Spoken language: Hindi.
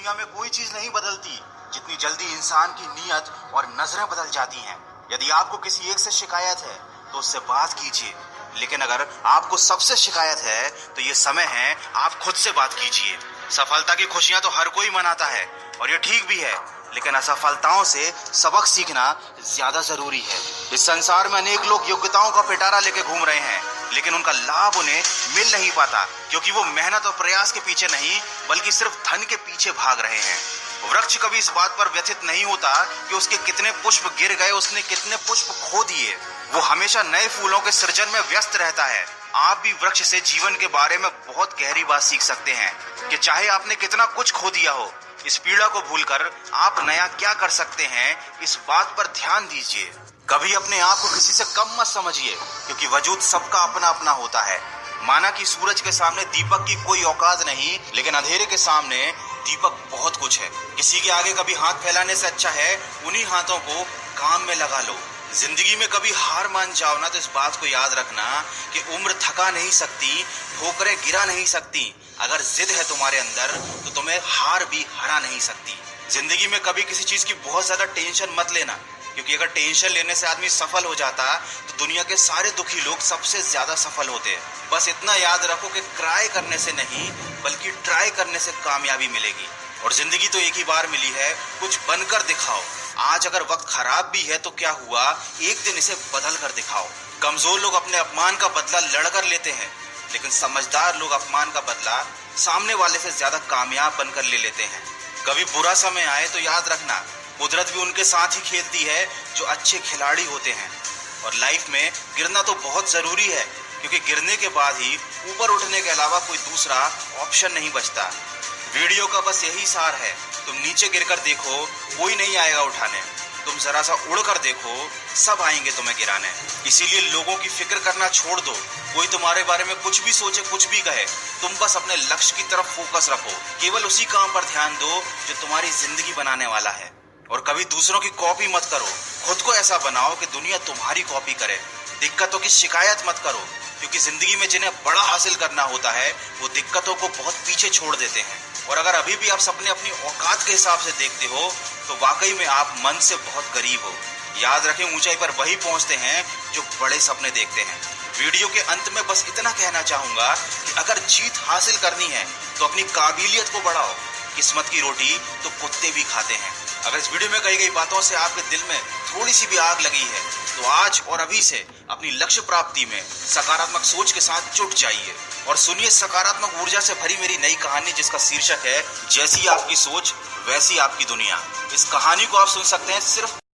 दुनिया में कोई चीज नहीं बदलती जितनी जल्दी इंसान की नीयत और नजरें बदल जाती हैं। यदि आपको किसी एक से शिकायत है तो उससे बात कीजिए, लेकिन अगर आपको सबसे शिकायत है तो ये समय है आप खुद से बात कीजिए। सफलता की खुशियां तो हर कोई मनाता है और ये ठीक भी है, लेकिन असफलताओं से सबक सीखना ज्यादा जरूरी है। इस संसार में अनेक लोग योग्यताओं का पिटारा लेके घूम रहे हैं, लेकिन उनका लाभ उन्हें मिल नहीं पाता क्योंकि वो मेहनत और प्रयास के पीछे नहीं बल्कि सिर्फ धन के पीछे भाग रहे हैं। वृक्ष कभी इस बात पर व्यथित नहीं होता कि उसके कितने पुष्प गिर गए, उसने कितने पुष्प खो दिए। वो हमेशा नए फूलों के सृजन में व्यस्त रहता है। आप भी वृक्ष से जीवन के बारे में बहुत गहरी बात सीख सकते हैं कि चाहे आपने कितना कुछ खो दिया हो, इस पीड़ा को भूलकर आप नया क्या कर सकते हैं, इस बात पर ध्यान दीजिए। कभी अपने आप को किसी से कम मत समझिए क्योंकि वजूद सबका अपना अपना होता है। माना कि सूरज के सामने दीपक की कोई औकात नहीं, लेकिन अंधेरे के सामने दीपक बहुत कुछ है। किसी के आगे कभी हाथ फैलाने से अच्छा है उन्हीं हाथों को काम में लगा लो। जिंदगी में कभी हार मान जाओ ना तो इस बात को याद रखना कि उम्र थका नहीं सकती, ठोकरें गिरा नहीं सकती। अगर जिद है तुम्हारे अंदर तो तुम्हें हार भी हरा नहीं सकती। जिंदगी में कभी किसी चीज की बहुत ज्यादा टेंशन मत लेना, क्योंकि अगर टेंशन लेने से आदमी सफल हो जाता तो दुनिया के सारे दुखी लोग सबसे ज्यादा सफल होते। बस इतना याद रखो कि क्राई करने से नहीं बल्कि ट्राई करने से कामयाबी मिलेगी। और जिंदगी तो एक ही बार मिली है, कुछ बनकर दिखाओ। आज अगर वक्त खराब भी है तो क्या हुआ, एक दिन इसे बदल कर दिखाओ। कमजोर लोग अपने अपमान का बदला लड़कर लेते हैं, लेकिन समझदार लोग अपमान का बदला सामने वाले से ज्यादा कामयाब बनकर ले लेते हैं। कभी बुरा समय आए तो याद रखना कुदरत भी उनके साथ ही खेलती है जो अच्छे खिलाड़ी होते हैं। और लाइफ में गिरना तो बहुत जरूरी है, क्योंकि गिरने के बाद ही ऊपर उठने के अलावा कोई दूसरा ऑप्शन नहीं बचता। वीडियो का बस यही सार है, तुम नीचे गिरकर देखो कोई नहीं आएगा उठाने, तुम जरा सा उड़कर देखो सब आएंगे तुम्हें गिराने। इसीलिए लोगों की फिक्र करना छोड़ दो। कोई तुम्हारे बारे में कुछ भी सोचे, कुछ भी कहे, तुम बस अपने लक्ष्य की तरफ फोकस रखो। केवल उसी काम पर ध्यान दो जो तुम्हारी जिंदगी बनाने वाला है। और कभी दूसरों की कॉपी मत करो, खुद को ऐसा बनाओ कि दुनिया तुम्हारी कॉपी करे। दिक्कतों की शिकायत मत करो, क्योंकि जिंदगी में जिन्हें बड़ा हासिल करना होता है वो दिक्कतों को बहुत पीछे छोड़ देते हैं। और अगर अभी भी आप सपने अपनी औकात के हिसाब से देखते हो तो वाकई में आप मन से बहुत गरीब हो। याद रखें, ऊंचाई पर वही पहुंचते हैं जो बड़े सपने देखते हैं। वीडियो के अंत में बस इतना कहना चाहूंगा कि अगर जीत हासिल करनी है तो अपनी काबिलियत को बढ़ाओ। किस्मत की रोटी तो कुत्ते भी खाते हैं। अगर इस वीडियो में कही गई बातों से आपके दिल में थोड़ी सी भी आग लगी है तो आज और अभी से अपनी लक्ष्य प्राप्ति में सकारात्मक सोच के साथ जुट जाइए और सुनिए सकारात्मक ऊर्जा से भरी मेरी नई कहानी, जिसका शीर्षक है जैसी आपकी सोच वैसी आपकी दुनिया। इस कहानी को आप सुन सकते हैं सिर्फ